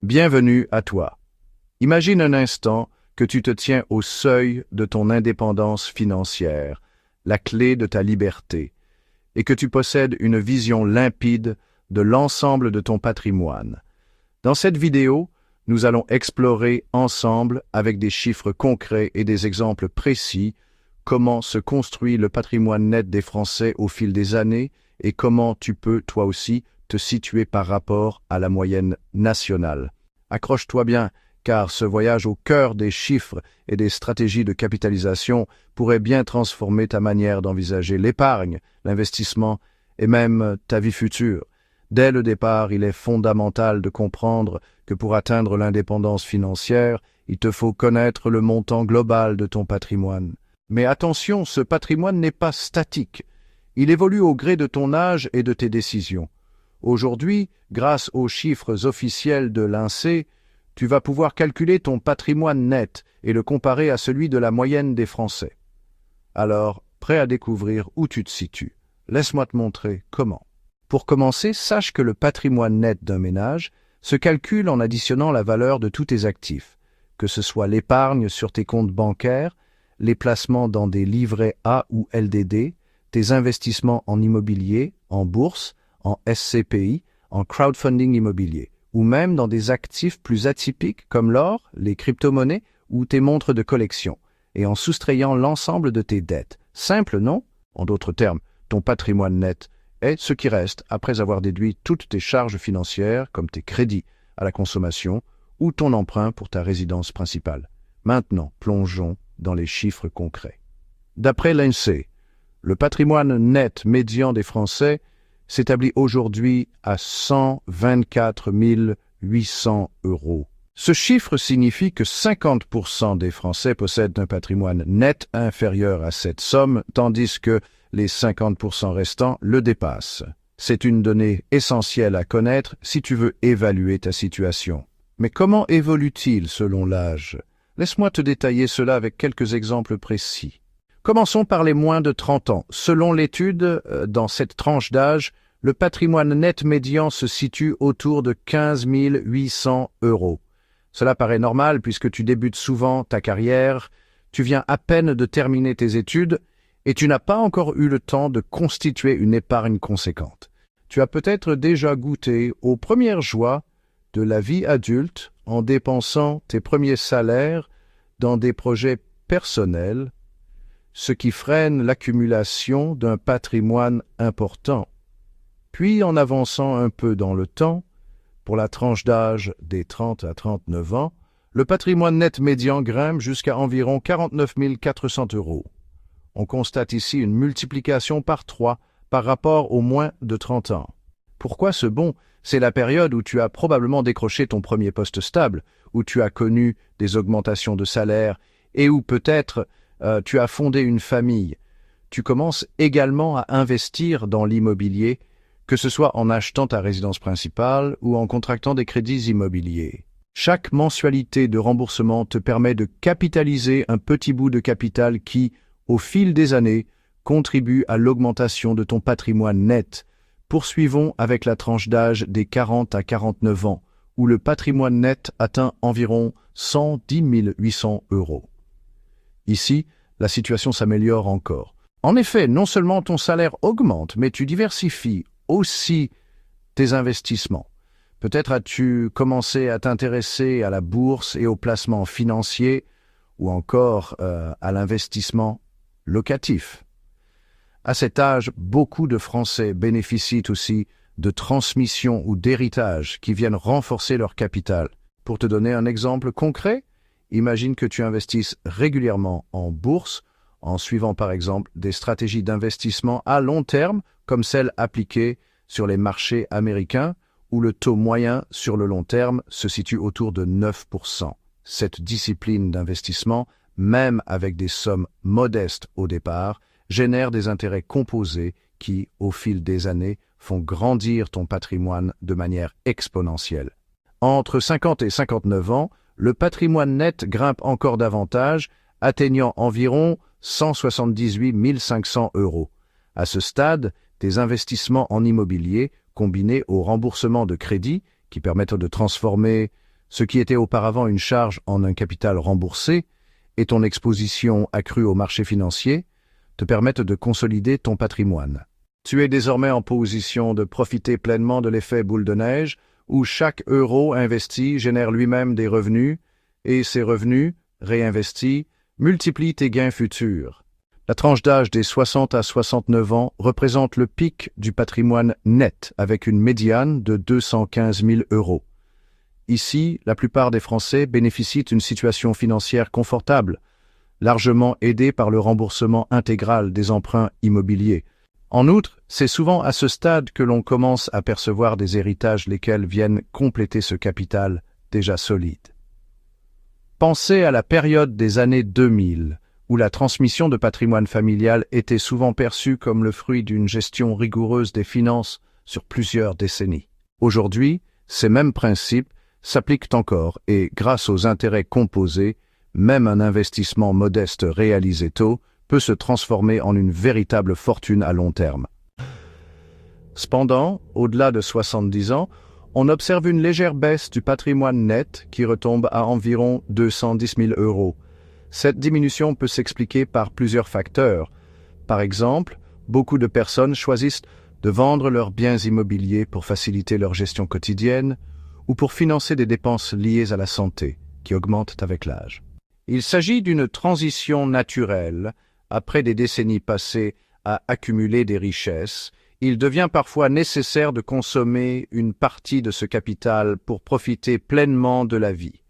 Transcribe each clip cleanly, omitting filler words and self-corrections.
Bienvenue à toi. Imagine un instant que tu te tiens au seuil de ton indépendance financière, la clé de ta liberté, et que tu possèdes une vision limpide de l'ensemble de ton patrimoine. Dans cette vidéo, nous allons explorer ensemble, avec des chiffres concrets et des exemples précis, comment se construit le patrimoine net des Français au fil des années et comment tu peux, toi aussi, te situer par rapport à la moyenne nationale. Accroche-toi bien, car ce voyage au cœur des chiffres et des stratégies de capitalisation pourrait bien transformer ta manière d'envisager l'épargne, l'investissement et même ta vie future. Dès le départ, il est fondamental de comprendre que pour atteindre l'indépendance financière, il te faut connaître le montant global de ton patrimoine. Mais attention, ce patrimoine n'est pas statique. Il évolue au gré de ton âge et de tes décisions. Aujourd'hui, grâce aux chiffres officiels de l'INSEE, tu vas pouvoir calculer ton patrimoine net et le comparer à celui de la moyenne des Français. Alors, prêt à découvrir où tu te situes? Laisse-moi te montrer comment. Pour commencer, sache que le patrimoine net d'un ménage se calcule en additionnant la valeur de tous tes actifs, que ce soit l'épargne sur tes comptes bancaires, les placements dans des livrets A ou LDD, tes investissements en immobilier, en bourse, en SCPI, en crowdfunding immobilier, ou même dans des actifs plus atypiques comme l'or, les crypto-monnaies ou tes montres de collection, et en soustrayant l'ensemble de tes dettes. Simple, non? En d'autres termes, ton patrimoine net est ce qui reste après avoir déduit toutes tes charges financières comme tes crédits à la consommation ou ton emprunt pour ta résidence principale. Maintenant, plongeons dans les chiffres concrets. D'après l'INSEE, le patrimoine net médian des Français s'établit aujourd'hui à 124 800 €. Ce chiffre signifie que 50% des Français possèdent un patrimoine net inférieur à cette somme, tandis que les 50% restants le dépassent. C'est une donnée essentielle à connaître si tu veux évaluer ta situation. Mais comment évolue-t-il selon l'âge? Laisse-moi te détailler cela avec quelques exemples précis. Commençons par les moins de 30 ans. Selon l'étude, dans cette tranche d'âge, le patrimoine net médian se situe autour de 15 800 €. Cela paraît normal puisque tu débutes souvent ta carrière, tu viens à peine de terminer tes études et tu n'as pas encore eu le temps de constituer une épargne conséquente. Tu as peut-être déjà goûté aux premières joies de la vie adulte en dépensant tes premiers salaires dans des projets personnels, ce qui freine l'accumulation d'un patrimoine important. Puis, en avançant un peu dans le temps, pour la tranche d'âge des 30 à 39 ans, le patrimoine net médian grimpe jusqu'à environ 49 400 €. On constate ici une multiplication par 3 par rapport aux moins de 30 ans. Pourquoi ce bond? C'est la période où tu as probablement décroché ton premier poste stable, où tu as connu des augmentations de salaire et où peut-être tu as fondé une famille. Tu commences également à investir dans l'immobilier, que ce soit en achetant ta résidence principale ou en contractant des crédits immobiliers. Chaque mensualité de remboursement te permet de capitaliser un petit bout de capital qui, au fil des années, contribue à l'augmentation de ton patrimoine net. Poursuivons avec la tranche d'âge des 40 à 49 ans, où le patrimoine net atteint environ 110 800 €. Ici, la situation s'améliore encore. En effet, non seulement ton salaire augmente, mais tu diversifies aussi tes investissements. Peut-être as-tu commencé à t'intéresser à la bourse et aux placements financiers, ou encore à l'investissement locatif. À cet âge, beaucoup de Français bénéficient aussi de transmissions ou d'héritages qui viennent renforcer leur capital. Pour te donner un exemple concret, imagine que tu investisses régulièrement en bourse, en suivant par exemple des stratégies d'investissement à long terme, comme celles appliquées sur les marchés américains, où le taux moyen sur le long terme se situe autour de 9%. Cette discipline d'investissement, même avec des sommes modestes au départ, génère des intérêts composés qui, au fil des années, font grandir ton patrimoine de manière exponentielle. Entre 50 et 59 ans, le patrimoine net grimpe encore davantage, atteignant environ 178 500 €. À ce stade, tes investissements en immobilier, combinés au remboursement de crédits qui permettent de transformer ce qui était auparavant une charge en un capital remboursé, et ton exposition accrue au marché financier, te permettent de consolider ton patrimoine. Tu es désormais en position de profiter pleinement de l'effet boule de neige, où chaque euro investi génère lui-même des revenus, et ces revenus, réinvestis, multiplient tes gains futurs. La tranche d'âge des 60 à 69 ans représente le pic du patrimoine net, avec une médiane de 215 000 euros. Ici, la plupart des Français bénéficient d'une situation financière confortable, largement aidée par le remboursement intégral des emprunts immobiliers. En outre, c'est souvent à ce stade que l'on commence à percevoir des héritages lesquels viennent compléter ce capital déjà solide. Pensez à la période des années 2000, où la transmission de patrimoine familial était souvent perçue comme le fruit d'une gestion rigoureuse des finances sur plusieurs décennies. Aujourd'hui, ces mêmes principes s'appliquent encore et, grâce aux intérêts composés, même un investissement modeste réalisé tôt peut se transformer en une véritable fortune à long terme. Cependant, au-delà de 70 ans, on observe une légère baisse du patrimoine net qui retombe à environ 210 000 euros. Cette diminution peut s'expliquer par plusieurs facteurs. Par exemple, beaucoup de personnes choisissent de vendre leurs biens immobiliers pour faciliter leur gestion quotidienne ou pour financer des dépenses liées à la santé, qui augmentent avec l'âge. Il s'agit d'une transition naturelle. Après des décennies passées à accumuler des richesses, il devient parfois nécessaire de consommer une partie de ce capital pour profiter pleinement de la vie.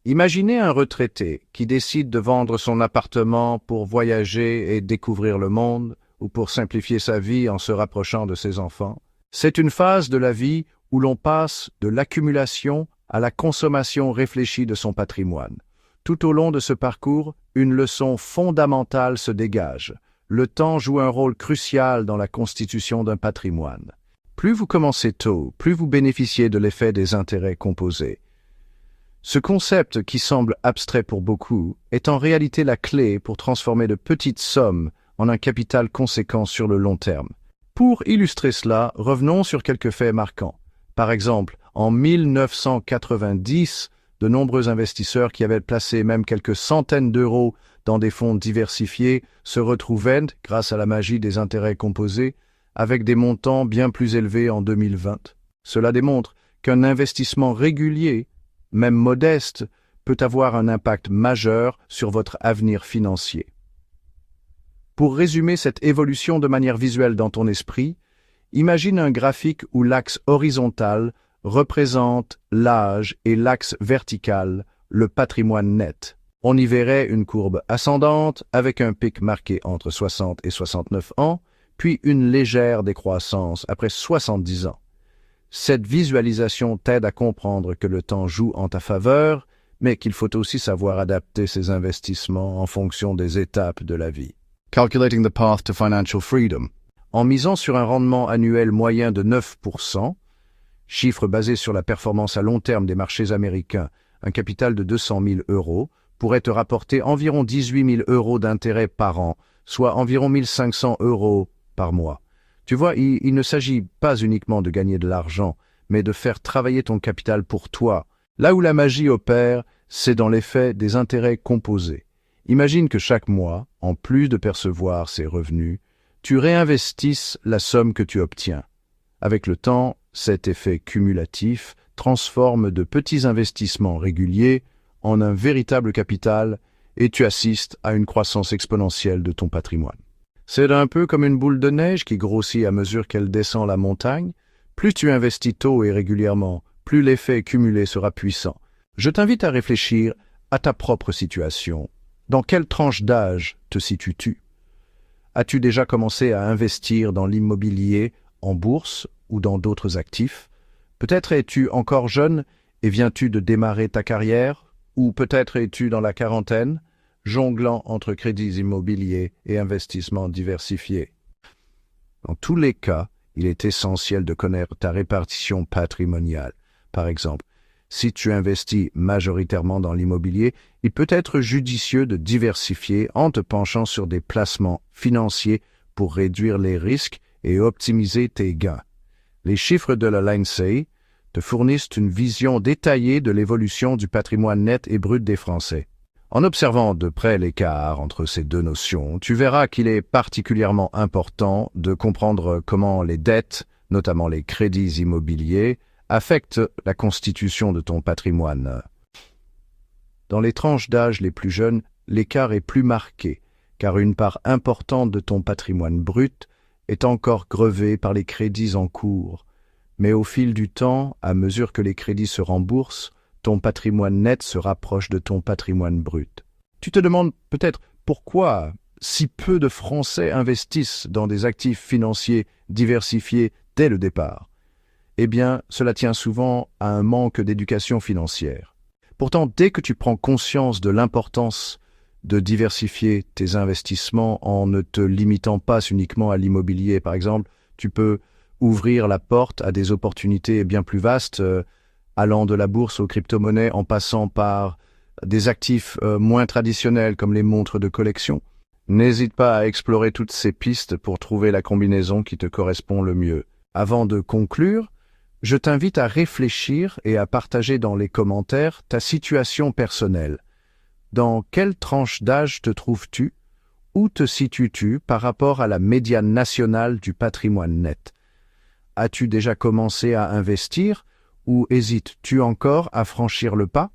Imaginez un retraité qui décide de vendre son appartement pour voyager et découvrir le monde, ou pour simplifier sa vie en se rapprochant de ses enfants. C'est une phase de la vie où l'on passe de l'accumulation à la consommation réfléchie de son patrimoine. Tout au long de ce parcours, une leçon fondamentale se dégage. Le temps joue un rôle crucial dans la constitution d'un patrimoine. Plus vous commencez tôt, plus vous bénéficiez de l'effet des intérêts composés. Ce concept, qui semble abstrait pour beaucoup, est en réalité la clé pour transformer de petites sommes en un capital conséquent sur le long terme. Pour illustrer cela, revenons sur quelques faits marquants. Par exemple, en 1990, de nombreux investisseurs qui avaient placé même quelques centaines d'euros dans des fonds diversifiés se retrouvaient, grâce à la magie des intérêts composés, avec des montants bien plus élevés en 2020. Cela démontre qu'un investissement régulier, même modeste, peut avoir un impact majeur sur votre avenir financier. Pour résumer cette évolution de manière visuelle dans ton esprit, imagine un graphique où l'axe horizontal représente l'âge et l'axe vertical, le patrimoine net. On y verrait une courbe ascendante avec un pic marqué entre 60 et 69 ans, puis une légère décroissance après 70 ans. Cette visualisation t'aide à comprendre que le temps joue en ta faveur, mais qu'il faut aussi savoir adapter ses investissements en fonction des étapes de la vie. Calculating the path to financial freedom. En misant sur un rendement annuel moyen de 9%, chiffre basé sur la performance à long terme des marchés américains, un capital de 200 000 euros pourrait te rapporter environ 18 000 euros d'intérêt par an, soit environ 1 500 euros par mois. Tu vois, il ne s'agit pas uniquement de gagner de l'argent, mais de faire travailler ton capital pour toi. Là où la magie opère, c'est dans l'effet des intérêts composés. Imagine que chaque mois, en plus de percevoir ces revenus, tu réinvestisses la somme que tu obtiens. Avec le temps, cet effet cumulatif transforme de petits investissements réguliers en un véritable capital et tu assistes à une croissance exponentielle de ton patrimoine. C'est un peu comme une boule de neige qui grossit à mesure qu'elle descend la montagne. Plus tu investis tôt et régulièrement, plus l'effet cumulé sera puissant. Je t'invite à réfléchir à ta propre situation. Dans quelle tranche d'âge te situes-tu? As-tu déjà commencé à investir dans l'immobilier, en bourse ou dans d'autres actifs? Peut-être es-tu encore jeune et viens-tu de démarrer ta carrière? Ou peut-être es-tu dans la quarantaine, jonglant entre crédits immobiliers et investissements diversifiés? Dans tous les cas, il est essentiel de connaître ta répartition patrimoniale. Par exemple, si tu investis majoritairement dans l'immobilier, il peut être judicieux de diversifier en te penchant sur des placements financiers pour réduire les risques et optimiser tes gains. Les chiffres de la l'INSEE te fournissent une vision détaillée de l'évolution du patrimoine net et brut des Français. En observant de près l'écart entre ces deux notions, tu verras qu'il est particulièrement important de comprendre comment les dettes, notamment les crédits immobiliers, affectent la constitution de ton patrimoine. Dans les tranches d'âge les plus jeunes, l'écart est plus marqué, car une part importante de ton patrimoine brut est encore grevée par les crédits en cours. Mais au fil du temps, à mesure que les crédits se remboursent, ton patrimoine net se rapproche de ton patrimoine brut. Tu te demandes peut-être pourquoi si peu de Français investissent dans des actifs financiers diversifiés dès le départ. Eh bien, cela tient souvent à un manque d'éducation financière. Pourtant, dès que tu prends conscience de l'importance de diversifier tes investissements en ne te limitant pas uniquement à l'immobilier, par exemple, tu peux ouvrir la porte à des opportunités bien plus vastes, allant de la bourse aux crypto-monnaies en passant par des actifs moins traditionnels comme les montres de collection. N'hésite pas à explorer toutes ces pistes pour trouver la combinaison qui te correspond le mieux. Avant de conclure, je t'invite à réfléchir et à partager dans les commentaires ta situation personnelle. Dans quelle tranche d'âge te trouves-tu? Où te situes-tu par rapport à la médiane nationale du patrimoine net? As-tu déjà commencé à investir ou hésites-tu encore à franchir le pas?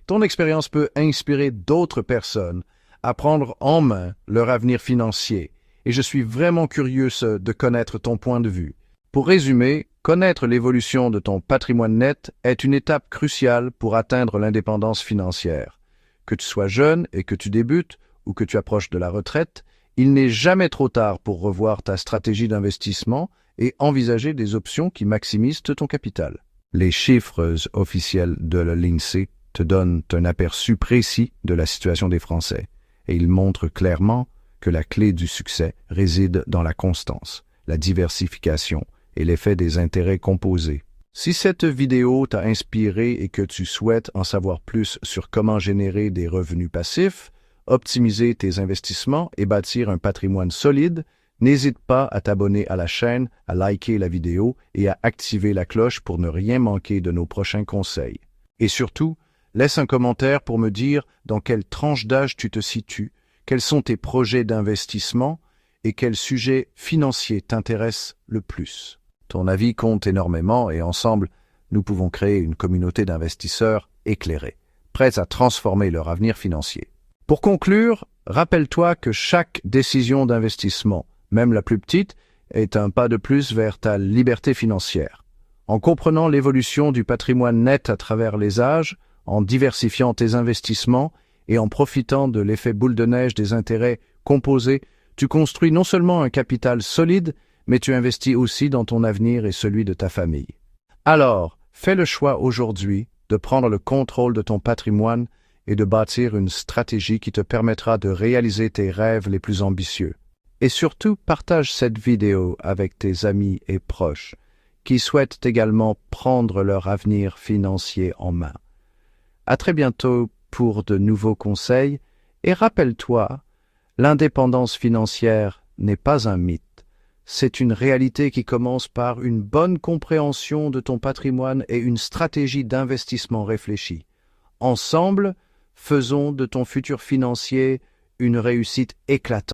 Ton expérience peut inspirer d'autres personnes à prendre en main leur avenir financier et je suis vraiment curieux de connaître ton point de vue. Pour résumer, connaître l'évolution de ton patrimoine net est une étape cruciale pour atteindre l'indépendance financière. Que tu sois jeune et que tu débutes ou que tu approches de la retraite, il n'est jamais trop tard pour revoir ta stratégie d'investissement et envisager des options qui maximisent ton capital. Les chiffres officiels de l'INSEE te donnent un aperçu précis de la situation des Français et ils montrent clairement que la clé du succès réside dans la constance, la diversification et l'effet des intérêts composés. Si cette vidéo t'a inspiré et que tu souhaites en savoir plus sur comment générer des revenus passifs, optimiser tes investissements et bâtir un patrimoine solide, n'hésite pas à t'abonner à la chaîne, à liker la vidéo et à activer la cloche pour ne rien manquer de nos prochains conseils. Et surtout, laisse un commentaire pour me dire dans quelle tranche d'âge tu te situes, quels sont tes projets d'investissement et quels sujets financiers t'intéressent le plus. Ton avis compte énormément et ensemble, nous pouvons créer une communauté d'investisseurs éclairés, prêts à transformer leur avenir financier. Pour conclure, rappelle-toi que chaque décision d'investissement, même la plus petite, est un pas de plus vers ta liberté financière. En comprenant l'évolution du patrimoine net à travers les âges, en diversifiant tes investissements et en profitant de l'effet boule de neige des intérêts composés, tu construis non seulement un capital solide, mais tu investis aussi dans ton avenir et celui de ta famille. Alors, fais le choix aujourd'hui de prendre le contrôle de ton patrimoine et de bâtir une stratégie qui te permettra de réaliser tes rêves les plus ambitieux. Et surtout, partage cette vidéo avec tes amis et proches qui souhaitent également prendre leur avenir financier en main. À très bientôt pour de nouveaux conseils et rappelle-toi, l'indépendance financière n'est pas un mythe. C'est une réalité qui commence par une bonne compréhension de ton patrimoine et une stratégie d'investissement réfléchie. Ensemble, faisons de ton futur financier une réussite éclatante.